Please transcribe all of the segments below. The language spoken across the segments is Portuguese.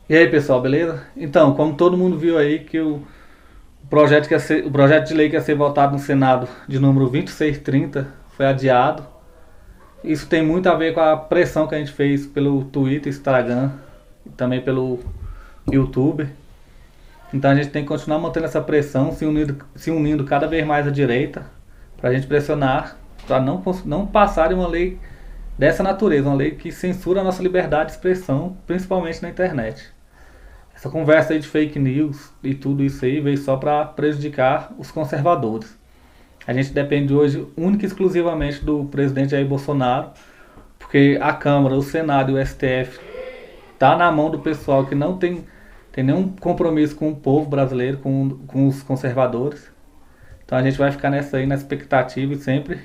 E aí, pessoal, beleza? Então, como todo mundo viu aí que o projeto de lei que ia ser votado no Senado de número 2630 foi adiado. Isso tem muito a ver com a pressão que a gente fez pelo Twitter, Instagram e também pelo YouTube. Então a gente tem que continuar mantendo essa pressão, se unindo cada vez mais à direita, para a gente pressionar, para não passarem uma lei dessa natureza, uma lei que censura a nossa liberdade de expressão, principalmente na internet. Essa conversa aí de fake news e tudo isso aí veio só para prejudicar os conservadores. A gente depende hoje única e exclusivamente do presidente Jair Bolsonaro, porque a Câmara, o Senado e o STF tá na mão do pessoal que não tem nenhum compromisso com o povo brasileiro, com os conservadores. Então a gente vai ficar nessa aí, na expectativa e sempre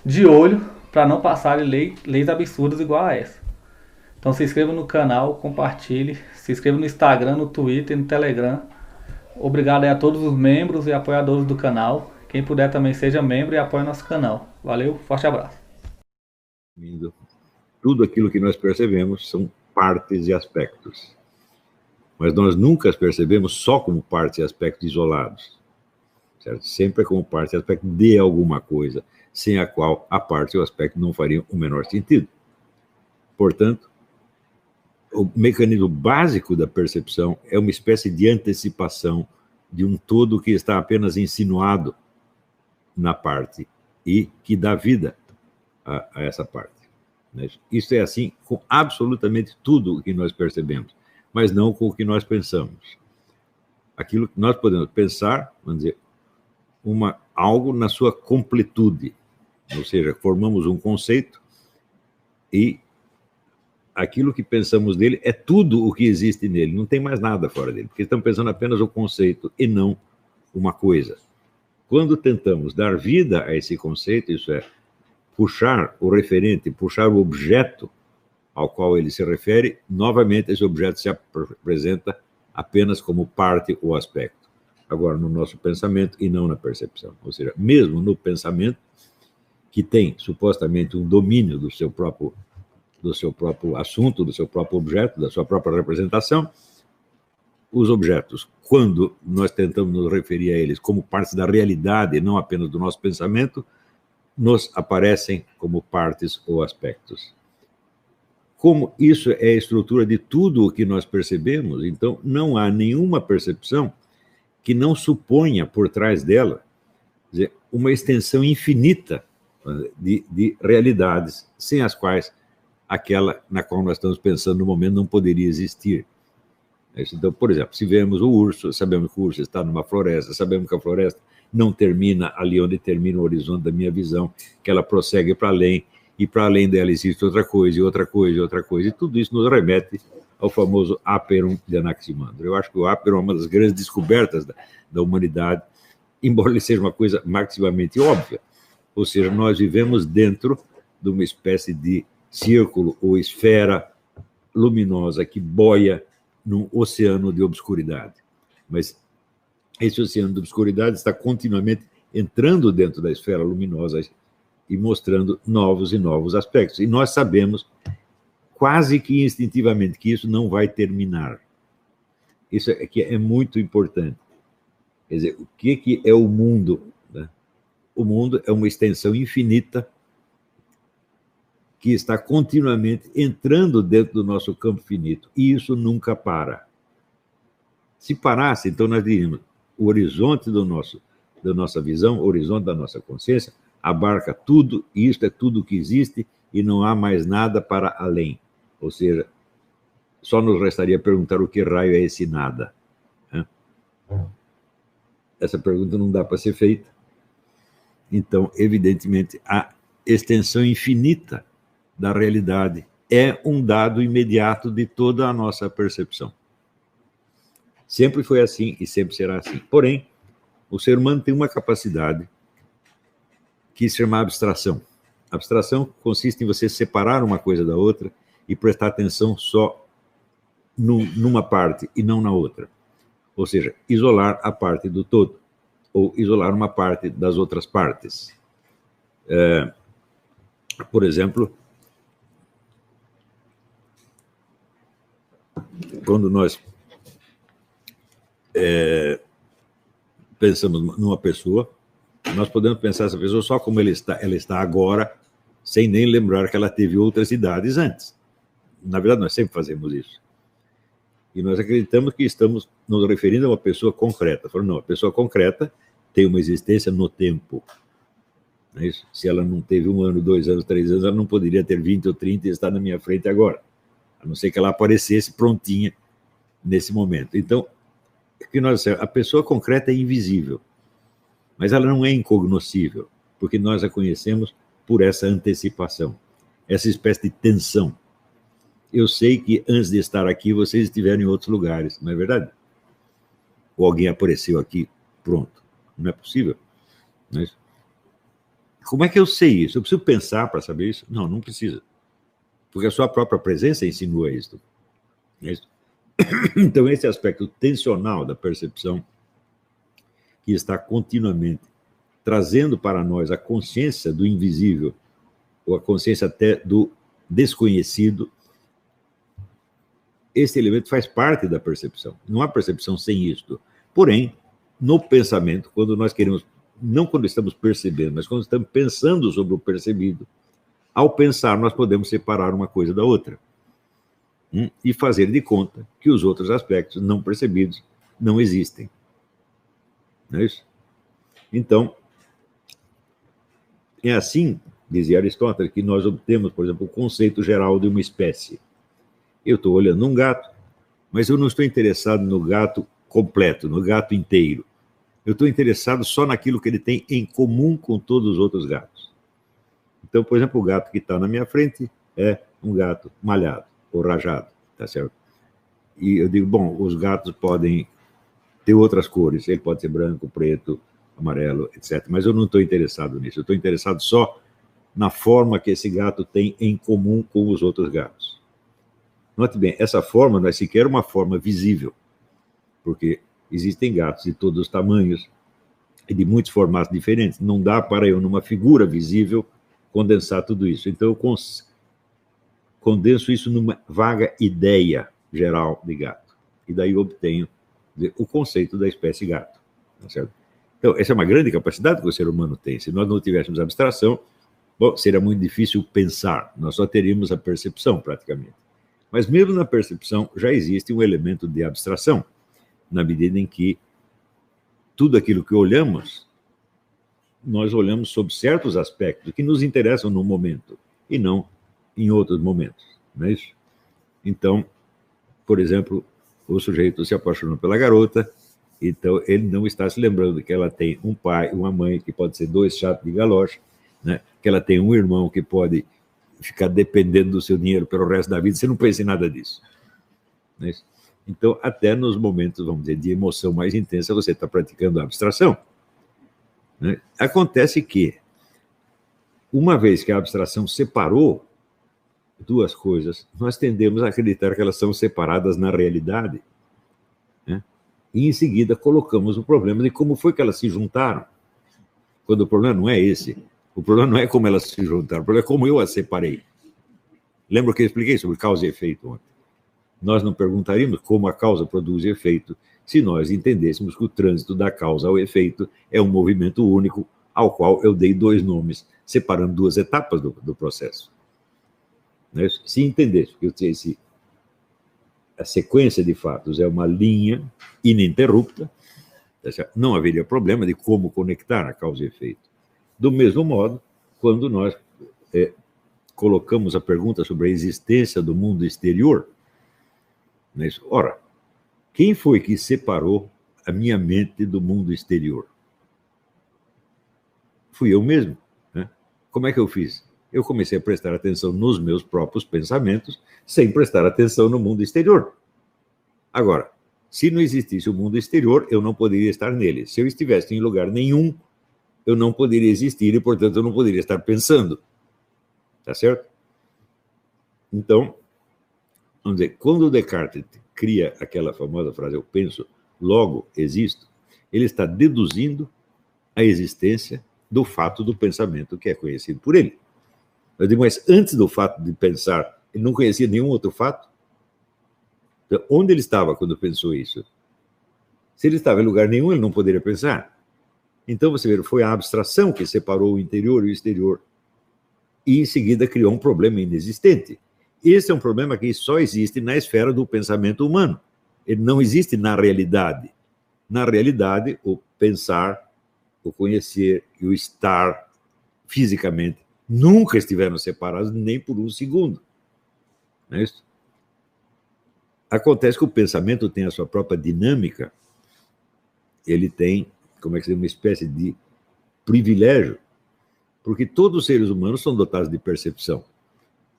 de olho para não passar leis absurdas igual a essa. Então se inscreva no canal, compartilhe, se inscreva no Instagram, no Twitter, no Telegram. Obrigado aí a todos os membros e apoiadores do canal. Quem puder também seja membro e apoie nosso canal. Valeu, forte abraço. Tudo aquilo que nós percebemos são partes e aspectos. Mas nós nunca as percebemos só como partes e aspectos isolados. Certo? Sempre é como parte e aspecto de alguma coisa, sem a qual a parte e o aspecto não fariam o menor sentido. Portanto, o mecanismo básico da percepção é uma espécie de antecipação de um todo que está apenas insinuado na parte e que dá vida a essa parte. Isso é assim com absolutamente tudo o que nós percebemos, mas não com o que nós pensamos. Aquilo que nós podemos pensar, vamos dizer, algo na sua completude, ou seja, formamos um conceito e aquilo que pensamos dele é tudo o que existe nele, não tem mais nada fora dele, porque estamos pensando apenas o conceito e não uma coisa. Quando tentamos dar vida a esse conceito, isso é, puxar o referente, puxar o objeto ao qual ele se refere, novamente esse objeto se apresenta apenas como parte ou aspecto. Agora, no nosso pensamento e não na percepção. Ou seja, mesmo no pensamento, que tem supostamente um domínio do seu próprio assunto, do seu próprio objeto, da sua própria representação, os objetos, quando nós tentamos nos referir a eles como partes da realidade, não apenas do nosso pensamento, nos aparecem como partes ou aspectos. Como isso é a estrutura de tudo o que nós percebemos, então não há nenhuma percepção que não suponha por trás dela, quer dizer, uma extensão infinita de realidades, sem as quais aquela na qual nós estamos pensando no momento não poderia existir. Então, por exemplo, se vemos o urso, sabemos que o urso está numa floresta, sabemos que a floresta não termina ali onde termina o horizonte da minha visão, que ela prossegue para além, e para além dela existe outra coisa, e outra coisa, e outra coisa, e tudo isso nos remete ao famoso Aperon de Anaximandro. Eu acho que o Aperon é uma das grandes descobertas da humanidade, embora ele seja uma coisa maximamente óbvia. Ou seja, nós vivemos dentro de uma espécie de círculo ou esfera luminosa que boia num oceano de obscuridade. Mas esse oceano de obscuridade está continuamente entrando dentro da esfera luminosa e mostrando novos e novos aspectos. E nós sabemos, quase que instintivamente, que isso não vai terminar. Isso aqui é muito importante. Quer dizer, o que é o mundo? Né? O mundo é uma extensão infinita que está continuamente entrando dentro do nosso campo finito. E isso nunca para. Se parasse, então nós diríamos, o horizonte da nossa visão, o horizonte da nossa consciência, abarca tudo, e isto é tudo que existe, e não há mais nada para além. Ou seja, só nos restaria perguntar o que raio é esse nada. Né? Essa pergunta não dá para ser feita. Então, evidentemente, a extensão infinita da realidade é um dado imediato de toda a nossa percepção. Sempre foi assim e sempre será assim. Porém, o ser humano tem uma capacidade que se chama abstração. Abstração consiste em você separar uma coisa da outra e prestar atenção só numa parte e não na outra. Ou seja, isolar a parte do todo ou isolar uma parte das outras partes. Por exemplo, quando nós pensamos numa pessoa, nós podemos pensar essa pessoa só como ela está agora, sem nem lembrar que ela teve outras idades antes. Na verdade, nós sempre fazemos isso. E nós acreditamos que estamos nos referindo a uma pessoa concreta. Falando, não, a pessoa concreta tem uma existência no tempo. Não é isso? Se ela não teve 1 ano, 2 anos, 3 anos, ela não poderia ter 20 ou 30 e estar na minha frente agora. A não ser que ela aparecesse prontinha nesse momento. Então, a pessoa concreta é invisível, mas ela não é incognoscível, porque nós a conhecemos por essa antecipação, essa espécie de tensão. Eu sei que antes de estar aqui, vocês estiveram em outros lugares, não é verdade? Ou alguém apareceu aqui, pronto. Não é possível. Não é isso? Como é que eu sei isso? Eu preciso pensar para saber isso? Não, não precisa. Porque a sua própria presença insinua isso. Não é isso? Então, esse aspecto tensional da percepção, que está continuamente trazendo para nós a consciência do invisível, ou a consciência até do desconhecido, esse elemento faz parte da percepção. Não há percepção sem isto. Porém, no pensamento, quando nós queremos, não quando estamos percebendo, mas quando estamos pensando sobre o percebido, ao pensar, nós podemos separar uma coisa da outra. E fazer de conta que os outros aspectos não percebidos não existem. Não é isso? Então, é assim, dizia Aristóteles, que nós obtemos, por exemplo, o conceito geral de uma espécie. Eu estou olhando um gato, mas eu não estou interessado no gato completo, no gato inteiro. Eu estou interessado só naquilo que ele tem em comum com todos os outros gatos. Então, por exemplo, o gato que está na minha frente é um gato malhado ou rajado, tá certo? E eu digo, bom, os gatos podem ter outras cores, ele pode ser branco, preto, amarelo, etc. Mas eu não estou interessado nisso, eu estou interessado só na forma que esse gato tem em comum com os outros gatos. Note bem, essa forma não é sequer uma forma visível, porque existem gatos de todos os tamanhos e de muitos formatos diferentes. Não dá para eu, numa figura visível, condensar tudo isso. Então, eu condenso isso numa vaga ideia geral de gato. E daí eu obtenho o conceito da espécie gato. Tá certo? Então, essa é uma grande capacidade que o ser humano tem. Se nós não tivéssemos abstração, bom, seria muito difícil pensar. Nós só teríamos a percepção, praticamente. Mas mesmo na percepção já existe um elemento de abstração, na medida em que tudo aquilo que olhamos, nós olhamos sob certos aspectos que nos interessam no momento e não em outros momentos, não é isso? Então, por exemplo, o sujeito se apaixonou pela garota, então ele não está se lembrando que ela tem um pai, uma mãe, que pode ser 2 chatos de galocha, né? Que ela tem um irmão que pode ficar dependendo do seu dinheiro pelo resto da vida, você não pensa em nada disso. Não é isso? Então, até nos momentos, vamos dizer, de emoção mais intensa, você está praticando a abstração. Né? Acontece que, uma vez que a abstração separou duas coisas, nós tendemos a acreditar que elas são separadas na realidade. Né? E, em seguida, colocamos o problema de como foi que elas se juntaram. Quando o problema não é esse. O problema não é como elas se juntaram, o problema é como eu as separei. Lembra que eu expliquei sobre causa e efeito ontem? Nós não perguntaríamos como a causa produz efeito se nós entendêssemos que o trânsito da causa ao efeito é um movimento único ao qual eu dei 2 nomes, separando 2 etapas do processo. Se entendesse que a sequência de fatos é uma linha ininterrupta, não haveria problema de como conectar a causa e efeito. Do mesmo modo, quando nós colocamos a pergunta sobre a existência do mundo exterior, né? Ora, quem foi que separou a minha mente do mundo exterior? Fui eu mesmo. Né? Como é que eu fiz? Eu comecei a prestar atenção nos meus próprios pensamentos, sem prestar atenção no mundo exterior. Agora, se não existisse o mundo exterior, eu não poderia estar nele. Se eu estivesse em lugar nenhum, eu não poderia existir e, portanto, eu não poderia estar pensando. Tá certo? Então, vamos dizer, quando o Descartes cria aquela famosa frase, eu penso, logo existo, ele está deduzindo a existência do fato do pensamento que é conhecido por ele. Eu digo, mas antes do fato de pensar, ele não conhecia nenhum outro fato? Então, onde ele estava quando pensou isso? Se ele estava em lugar nenhum, ele não poderia pensar. Então, você vê, foi a abstração que separou o interior e o exterior. E, em seguida, criou um problema inexistente. Esse é um problema que só existe na esfera do pensamento humano. Ele não existe na realidade. Na realidade, o pensar, o conhecer e o estar fisicamente nunca estiveram separados nem por um segundo. Não é isso? Acontece que o pensamento tem a sua própria dinâmica. Ele tem, como é que se diz, uma espécie de privilégio, porque todos os seres humanos são dotados de percepção,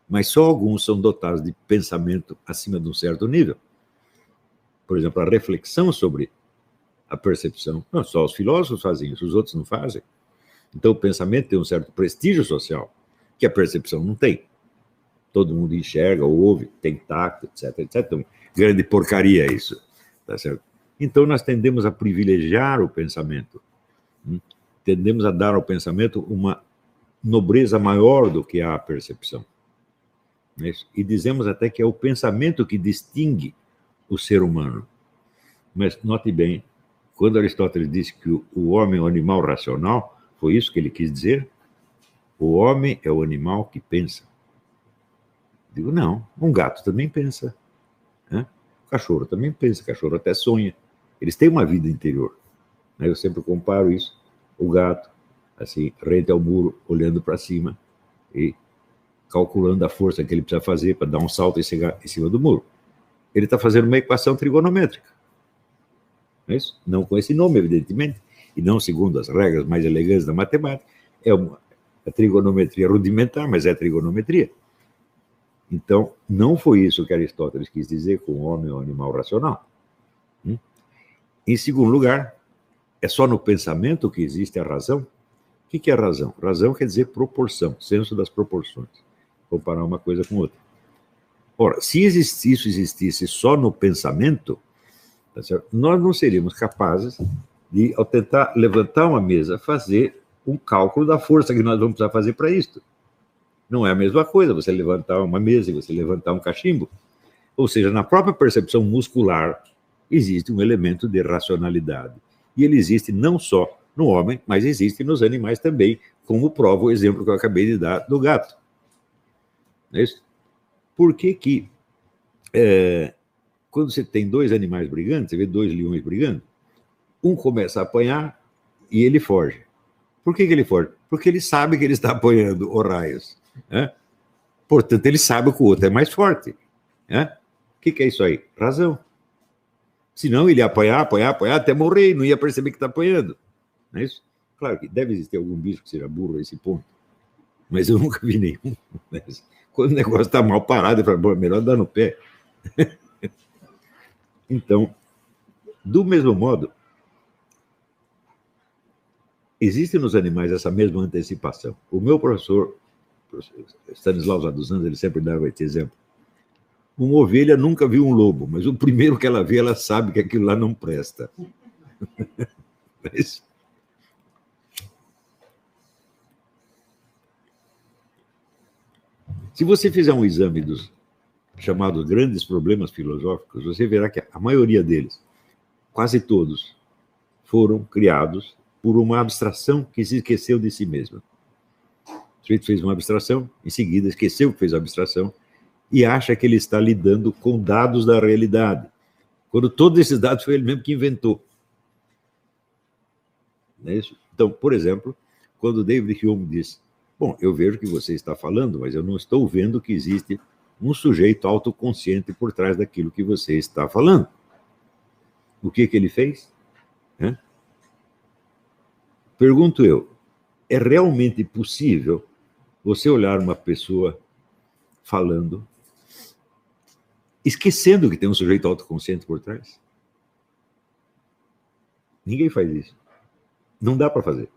mas só alguns são dotados de pensamento acima de um certo nível. Por exemplo, a reflexão sobre a percepção. Não, só os filósofos fazem isso, os outros não fazem. Então, o pensamento tem um certo prestígio social, que a percepção não tem. Todo mundo enxerga, ouve, tem tato, etc, etc. Então, grande porcaria isso, tá certo? Então, nós tendemos a privilegiar o pensamento. Tendemos a dar ao pensamento uma nobreza maior do que a percepção. E dizemos até que é o pensamento que distingue o ser humano. Mas note bem, quando Aristóteles disse que o homem é um animal racional, foi isso que ele quis dizer? O homem é o animal que pensa. Digo, não, um gato também pensa. Né? O cachorro também pensa, o cachorro até sonha. Eles têm uma vida interior. Eu sempre comparo isso, o gato, assim, rente ao muro, olhando para cima e calculando a força que ele precisa fazer para dar um salto e chegar em cima do muro. Ele está fazendo uma equação trigonométrica. Não é isso? Não com esse nome, evidentemente, e não segundo as regras mais elegantes da matemática. É uma trigonometria rudimentar, mas é trigonometria. Então, não foi isso que Aristóteles quis dizer com o homem é um animal racional. Em segundo lugar, é só no pensamento que existe a razão? O que é razão? Razão quer dizer proporção, senso das proporções. Comparar uma coisa com outra. Ora, se isso existisse só no pensamento, tá certo? Nós não seríamos capazes de, ao tentar levantar uma mesa, fazer um cálculo da força que nós vamos precisar fazer para isso. Não é a mesma coisa você levantar uma mesa e você levantar um cachimbo. Ou seja, na própria percepção muscular existe um elemento de racionalidade. E ele existe não só no homem, mas existe nos animais também, como prova o exemplo que eu acabei de dar do gato. Não é isso? Por que que, quando você tem dois animais brigando, você vê dois leões brigando, um começa a apanhar e ele foge. Por que que ele foge? Porque ele sabe que ele está apanhando os raios. Né? Portanto, ele sabe que o outro é mais forte. Né? O que é isso aí? Razão. Senão ele ia apanhar até morrer e não ia perceber que está apanhando. Não é isso? Claro que deve existir algum bicho que seja burro a esse ponto, mas eu nunca vi nenhum. Né? Quando o negócio está mal parado, eu falo, bom, é melhor dar no pé. Então, do mesmo modo, existe nos animais essa mesma antecipação. O meu professor Stanislau dos Anjos, ele sempre dava esse exemplo. Uma ovelha nunca viu um lobo, mas o primeiro que ela vê, ela sabe que aquilo lá não presta. Mas... se você fizer um exame dos chamados grandes problemas filosóficos, você verá que a maioria deles, quase todos, foram criados por uma abstração que se esqueceu de si mesma. O sujeito fez uma abstração, em seguida esqueceu que fez a abstração e acha que ele está lidando com dados da realidade, quando todos esses dados foi ele mesmo que inventou. Não é isso? Então, por exemplo, quando David Hume diz, bom, eu vejo que você está falando, mas eu não estou vendo que existe um sujeito autoconsciente por trás daquilo que você está falando. O que ele fez? Pergunto eu, é realmente possível você olhar uma pessoa falando, esquecendo que tem um sujeito autoconsciente por trás? Ninguém faz isso. Não dá para fazer.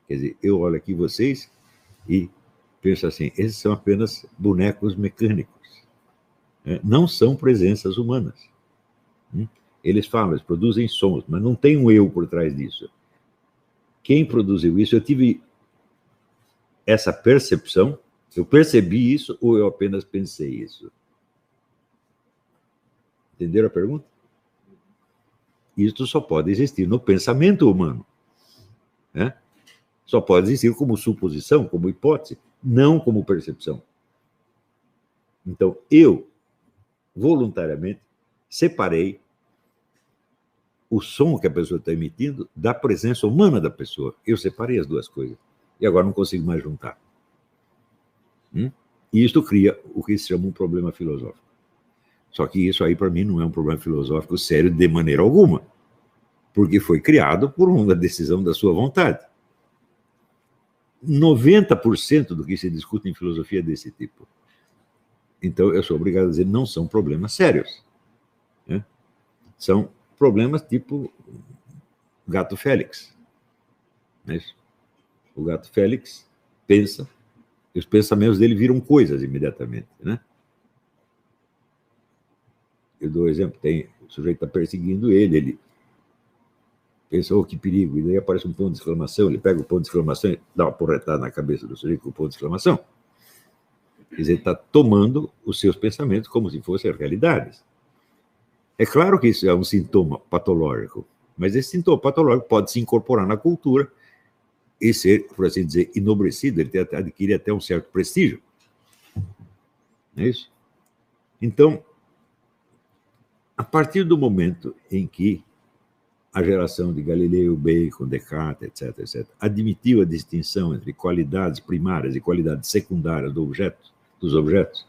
Quer dizer, eu olho aqui vocês e penso assim, esses são apenas bonecos mecânicos. Não são presenças humanas. Eles falam, eles produzem sons, mas não tem um eu por trás disso. Quem produziu isso? Eu tive essa percepção, eu percebi isso ou eu apenas pensei isso? Entenderam a pergunta? Isso só pode existir no pensamento humano, né? Só pode existir como suposição, como hipótese, não como percepção. Então, eu, voluntariamente, separei o som que a pessoa está emitindo da presença humana da pessoa. Eu separei as duas coisas. E agora não consigo mais juntar. E isso cria o que se chama um problema filosófico. Só que isso aí, para mim, não é um problema filosófico sério de maneira alguma. Porque foi criado por uma decisão da sua vontade. 90% do que se discute em filosofia é desse tipo. Então, eu sou obrigado a dizer, não são problemas sérios, né? São problemas tipo gato Félix. Não é isso? O gato Félix pensa, e os pensamentos dele viram coisas imediatamente, né? Eu dou um exemplo, o sujeito está perseguindo ele pensa, oh, que perigo, e daí aparece um ponto de exclamação, ele pega o ponto de exclamação e dá uma porretada na cabeça do sujeito com o ponto de exclamação. Quer dizer, ele está tomando os seus pensamentos como se fossem realidades. É claro que isso é um sintoma patológico, mas esse sintoma patológico pode se incorporar na cultura e ser, por assim dizer, enobrecido, ele adquire até um certo prestígio. Não é isso? Então, a partir do momento em que a geração de Galileu, Bacon, Descartes, etc., admitiu a distinção entre qualidades primárias e qualidades secundárias dos objetos,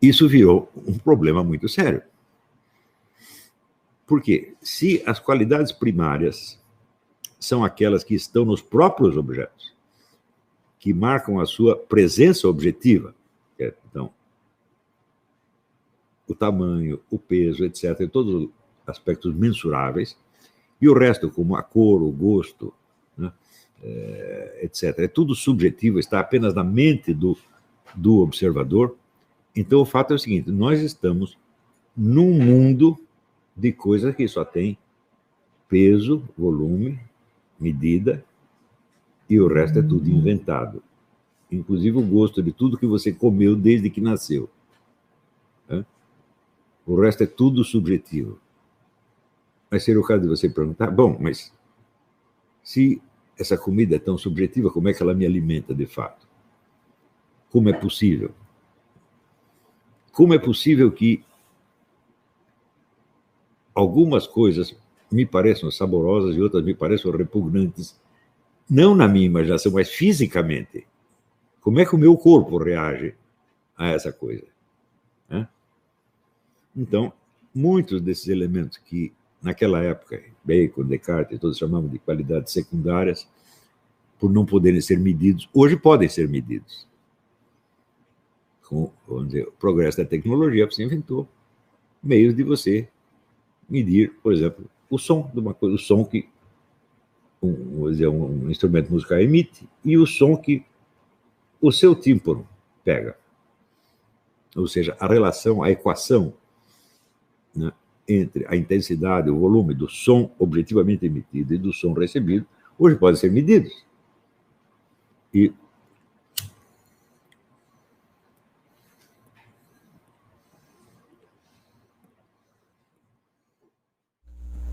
isso virou um problema muito sério. Por quê? Se as qualidades primárias são aquelas que estão nos próprios objetos, que marcam a sua presença objetiva, então, o tamanho, o peso, etc., todos os aspectos mensuráveis, e o resto, como a cor, o gosto, né, etc., é tudo subjetivo, está apenas na mente do observador. Então, o fato é o seguinte, nós estamos num mundo de coisas que só tem peso, volume, medida, e o resto é tudo inventado. Inclusive o gosto de tudo que você comeu desde que nasceu. Né? O resto é tudo subjetivo. Mas seria o caso de você perguntar, bom, mas se essa comida é tão subjetiva, como é que ela me alimenta de fato? Como é possível? Como é possível que algumas coisas me pareçam saborosas e outras me pareçam repugnantes, não na minha imaginação, mas fisicamente? Como é que o meu corpo reage a essa coisa? Né? Então, muitos desses elementos que, naquela época, Bacon, Descartes, todos chamavam de qualidades secundárias, por não poderem ser medidos, hoje podem ser medidos. Com, vamos dizer, o progresso da tecnologia, você inventou meios de você medir, por exemplo, o som de uma coisa, o som que um instrumento musical emite e o som que o seu tímpano pega. Ou seja, a relação, a equação, né, entre a intensidade, o volume do som objetivamente emitido e do som recebido, hoje podem ser medidos. E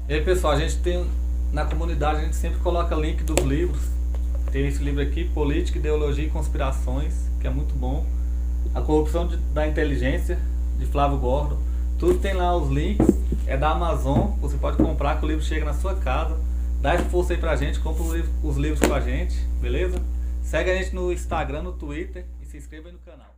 aí, pessoal, a gente tem na comunidade, a gente sempre coloca link dos livros. Tem esse livro aqui, Política, Ideologia e Conspirações, que é muito bom. A Corrupção da Inteligência, de Flávio Gordon. Tudo tem lá os links, é da Amazon, você pode comprar que o livro chega na sua casa. Dá essa força aí pra gente, compra os livros com a gente, beleza? Segue a gente no Instagram, no Twitter e se inscreva aí no canal.